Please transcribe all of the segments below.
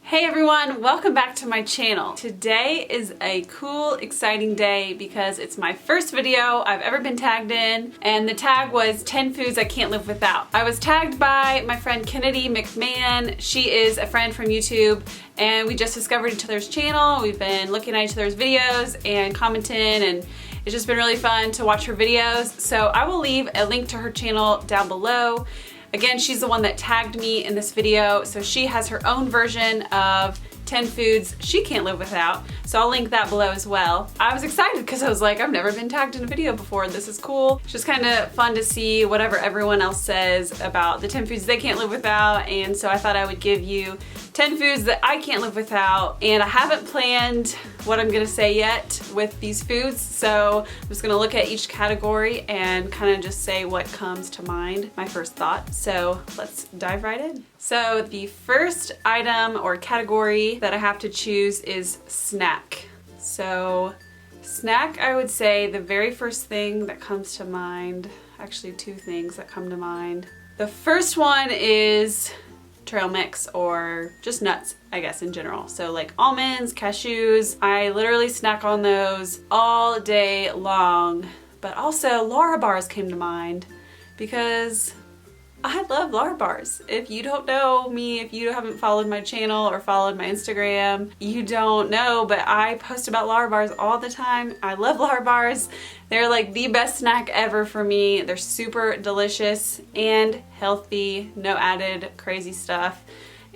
Hey everyone, welcome back to my channel. Today is a cool, exciting day because it's my first video I've ever been tagged in, and the tag was 10 foods I can't live without. I was tagged by my friend Kennedy McMahon. She is a friend from YouTube and we just discovered each other's channel. We've been looking at each other's videos and commenting, and it's just been really fun to watch her videos. So I will leave a link to her channel down below. Again, she's the one that tagged me in this video, so she has her own version of 10 foods she can't live without, so I'll link that below as well. I was excited because I was like, I've never been tagged in a video before. This is cool. It's just kind of fun to see whatever everyone else says about the 10 foods they can't live without, and so I thought I would give you 10 foods that I can't live without, and I haven't planned what I'm gonna say yet with these foods, so I'm just gonna look at each category and kind of just say what comes to mind, my first thought. So let's dive right in. So the first item or category that I have to choose is snack. So snack, I would say the very first thing that comes to mind, actually two things that come to mind. The first one is trail mix, or just nuts, I guess, in general. So like almonds, cashews, I literally snack on those all day long. But also Lara bars came to mind because I love Lara bars. If you don't know me, if you haven't followed my channel or followed my Instagram, you don't know, but I post about Lara bars all the time. I love Lara bars. They're like the best snack ever for me. They're super delicious and healthy, no added crazy stuff,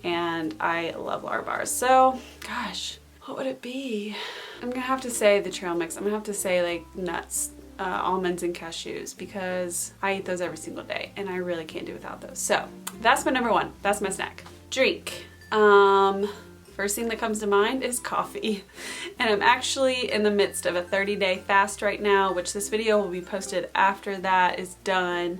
and I love Lara bars. So, gosh, what would it be? I'm gonna have to say the trail mix. I'm gonna have to say like nuts. Almonds and cashews, because I eat those every single day and I really can't do without those. So that's my number one. That's my snack. Drink. First thing that comes to mind is coffee. And I'm actually in the midst of a 30-day fast right now, which this video will be posted after that is done.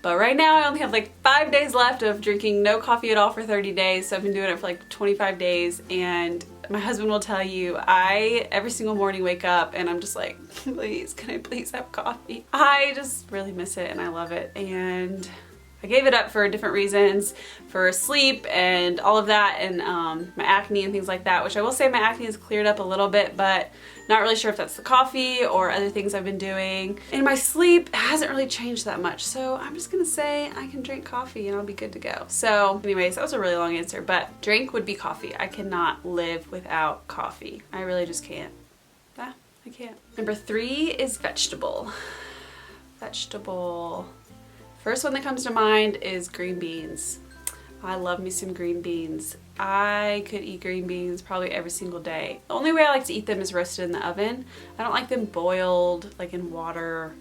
But right now I only have like 5 days left of drinking no coffee at all for 30 days. So I've been doing it for like 25 days, and my husband will tell you, I every single morning wake up and I'm just like, please, can I please have coffee? I just really miss it and I love it. And I gave it up for different reasons, for sleep and all of that, and my acne and things like that, which I will say my acne has cleared up a little bit, but not really sure if that's the coffee or other things I've been doing. And my sleep hasn't really changed that much, so I'm just gonna say I can drink coffee and I'll be good to go. So anyways, that was a really long answer, but drink would be coffee. I cannot live without coffee. I really just can't. Ah, I can't. Number 3 is vegetable. Vegetable. First one that comes to mind is green beans. I love me some green beans. I could eat green beans probably every single day. The only way I like to eat them is roasted in the oven. I don't like them boiled, like in water.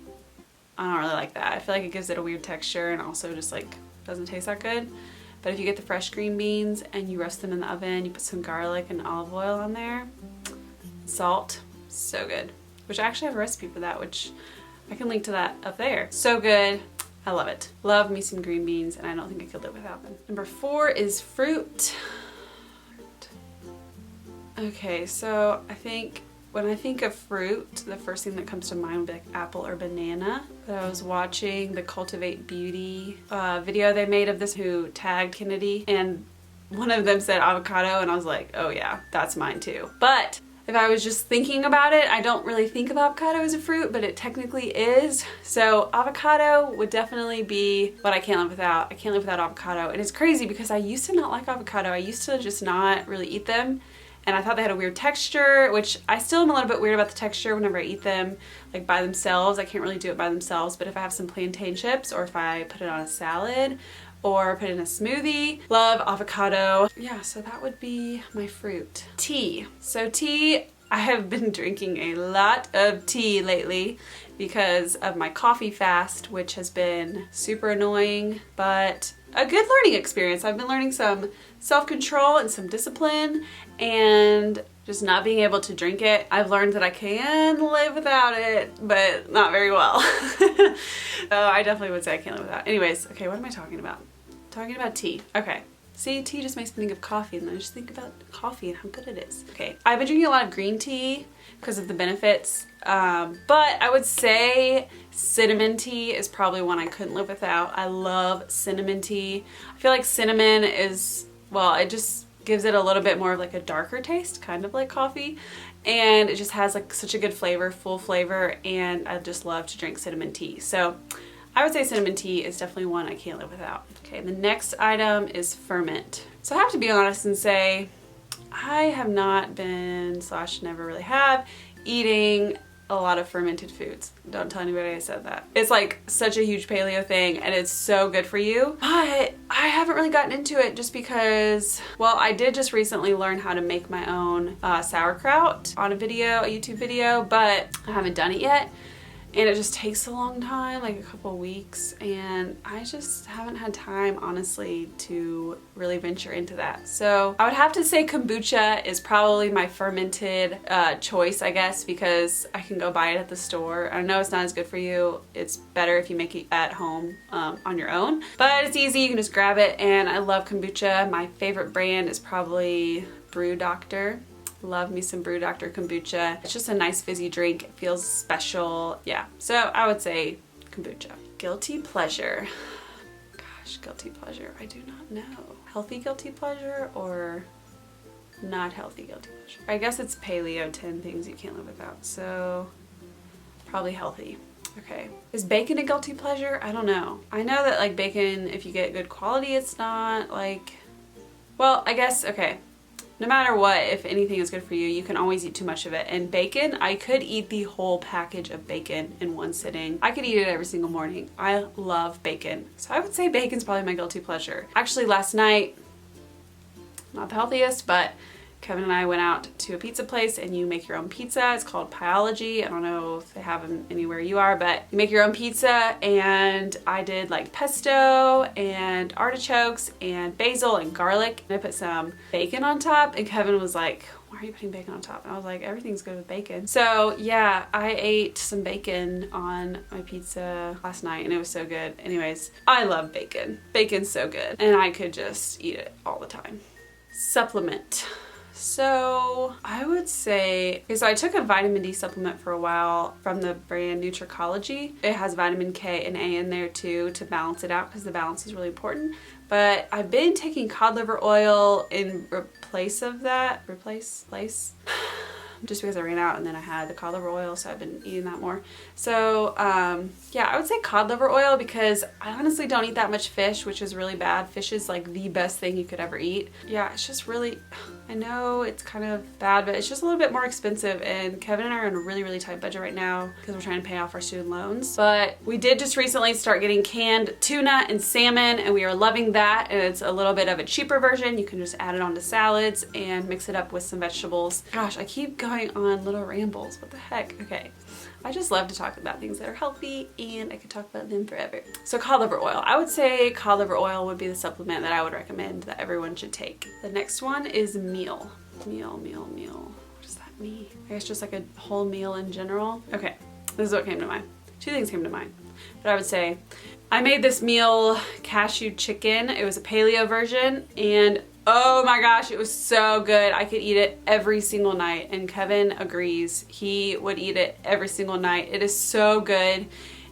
I don't really like that. I feel like it gives it a weird texture and also just like doesn't taste that good. But if you get the fresh green beans and you roast them in the oven, you put some garlic and olive oil on there, salt, so good. Which I actually have a recipe for that, which I can link to that up there. So good. I love it. Love me some green beans, and I don't think I could live without them. Number 4 is fruit. Okay, so I think when I think of fruit, the first thing that comes to mind would be like apple or banana. But I was watching the Cultivate Beauty video they made of this, who tagged Kennedy, and one of them said avocado, and I was like, oh yeah, that's mine too. But if I was just thinking about it, I don't really think of avocado as a fruit, but it technically is. So avocado would definitely be what I can't live without. I can't live without avocado. And it's crazy because I used to not like avocado. I used to just not really eat them. And I thought they had a weird texture, which I still am a little bit weird about the texture whenever I eat them like by themselves. I can't really do it by themselves, but if I have some plantain chips, or if I put it on a salad, or put in a smoothie. Love avocado. Yeah, so that would be my fruit. Tea. So tea, I have been drinking a lot of tea lately because of my coffee fast, which has been super annoying, but a good learning experience. I've been learning some self-control and some discipline, and just not being able to drink it. I've learned that I can live without it, but not very well. So I definitely would say I can't live without it. Anyways, okay, what am I talking about? Talking about tea. Okay. See, tea just makes me think of coffee, and then I just think about coffee and how good it is. Okay, I've been drinking a lot of green tea because of the benefits, but I would say cinnamon tea is probably one I couldn't live without. I love cinnamon tea. I feel like cinnamon is, well, it just gives it a little bit more of like a darker taste, kind of like coffee. And it just has like such a good flavor, full flavor, and I just love to drink cinnamon tea. So I would say cinnamon tea is definitely one I can't live without. Okay, the next item is Ferment. So I have to be honest and say, I have not been, / never really have, eating a lot of fermented foods. Don't tell anybody I said that. It's like such a huge paleo thing and it's so good for you, but I haven't really gotten into it just because, well, I did just recently learn how to make my own sauerkraut on a YouTube video, but I haven't done it yet. And it just takes a long time, like a couple weeks, and I just haven't had time, honestly, to really venture into that. So I would have to say kombucha is probably my fermented choice, I guess, because I can go buy it at the store. I know it's not as good for you. It's better if you make it at home on your own, but it's easy. You can just grab it, and I love kombucha. My favorite brand is probably Brew Doctor. Love me some Brew Doctor kombucha. It's just a nice fizzy drink. It feels special. Yeah, so I would say kombucha. Guilty pleasure. Gosh, guilty pleasure. I do not know. Healthy guilty pleasure or not healthy guilty pleasure? I guess it's paleo, 10 things you can't live without. So probably healthy. Okay. Is bacon a guilty pleasure? I don't know. I know that like bacon, if you get good quality, it's not like, well, I guess, okay. No matter what, if anything is good for you, you can always eat too much of it. And bacon, I could eat the whole package of bacon in one sitting. I could eat it every single morning. I love bacon. So I would say bacon's probably my guilty pleasure. Actually, last night, not the healthiest, but Kevin and I went out to a pizza place and you make your own pizza. It's called Paleo. I don't know if they have them anywhere you are, but you make your own pizza, and I did like pesto and artichokes and basil and garlic. And I put some bacon on top, and Kevin was like, why are you putting bacon on top? And I was like, everything's good with bacon. So yeah, I ate some bacon on my pizza last night and it was so good. Anyways, I love bacon. Bacon's so good and I could just eat it all the time. Supplement. So I would say, okay, so I took a vitamin D supplement for a while from the brand Nutricology. It has vitamin K and A in there too to balance it out because the balance is really important. But I've been taking cod liver oil in place of that, just because I ran out and then I had the cod liver oil, so I've been eating that more. So yeah, I would say cod liver oil because I honestly don't eat that much fish, which is really bad. Fish is like the best thing you could ever eat. Yeah, it's just really, I know it's kind of bad, but it's just a little bit more expensive, and Kevin and I are in a really, really tight budget right now because we're trying to pay off our student loans. But we did just recently start getting canned tuna and salmon, and we are loving that, and it's a little bit of a cheaper version. You can just add it onto salads and mix it up with some vegetables. Gosh, I keep going on little rambles. What the heck? Okay. I just love to talk about things that are healthy, and I could talk about them forever. So cod liver oil. I would say cod liver oil would be the supplement that I would recommend that everyone should take. The next one is meal. Meal. What does that mean? I guess just like a whole meal in general. Okay, this is what came to mind. Two things came to mind. But I would say I made this meal cashew chicken. It was a paleo version, and oh my gosh, it was so good. I could eat it every single night, and Kevin agrees. He would eat it every single night. It is so good.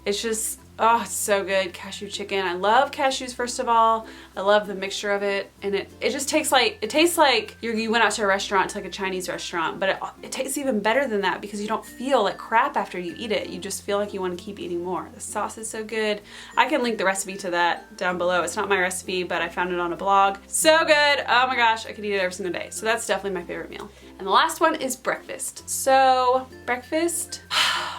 It's just, oh, it's so good. Cashew chicken. I love cashews, first of all. I love the mixture of it, and it just tastes like, you went out to a restaurant, to like a Chinese restaurant, but it tastes even better than that because you don't feel like crap after you eat it. You just feel like you want to keep eating more. The sauce is so good. I can link the recipe to that down below. It's not my recipe, but I found it on a blog. So good. Oh my gosh, I could eat it every single day. So that's definitely my favorite meal. And the last one is breakfast. So breakfast,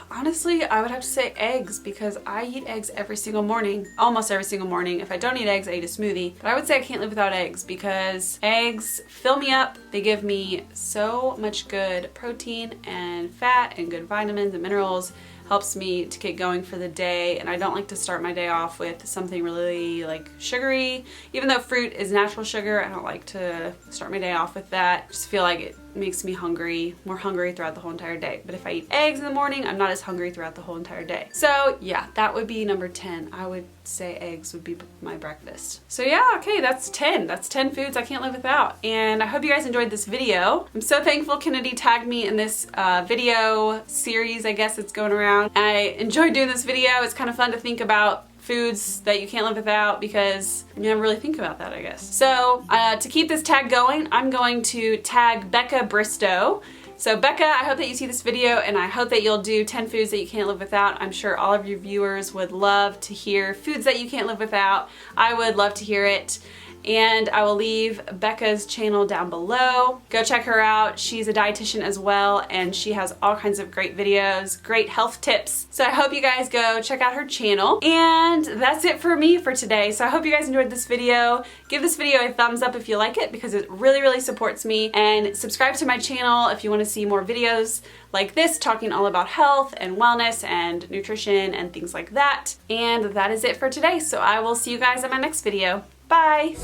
honestly, I would have to say eggs because I eat eggs every single morning, almost every single morning. If I don't eat eggs, I eat a smoothie. But I would say I can't live without eggs because eggs fill me up. They give me so much good protein and fat and good vitamins and minerals. Helps me to get going for the day, and I don't like to start my day off with something really like sugary. Even though fruit is natural sugar, I don't like to start my day off with that. Just feel like it makes me hungry, more hungry throughout the whole entire day. But if I eat eggs in the morning, I'm not as hungry throughout the whole entire day. So yeah, that would be number 10. I would say eggs would be my breakfast. So yeah, okay, that's 10. That's 10 foods I can't live without. And I hope you guys enjoyed this video. I'm so thankful Kennedy tagged me in this video series, I guess it's going around. I enjoyed doing this video. It's kind of fun to think about foods that you can't live without, because you never really think about that, I guess. So to keep this tag going, I'm going to tag Becca Bristow. So Becca, I hope that you see this video, and I hope that you'll do 10 foods that you can't live without. I'm sure all of your viewers would love to hear foods that you can't live without. I would love to hear it. And I will leave Becca's channel down below. Go check her out. She's a dietitian as well, and she has all kinds of great videos, great health tips. So I hope you guys go check out her channel. And that's it for me for today. So I hope you guys enjoyed this video. Give this video a thumbs up if you like it, because it really, really supports me. And subscribe to my channel if you want to see more videos like this, talking all about health and wellness and nutrition and things like that. And that is it for today. So I will see you guys in my next video. Bye!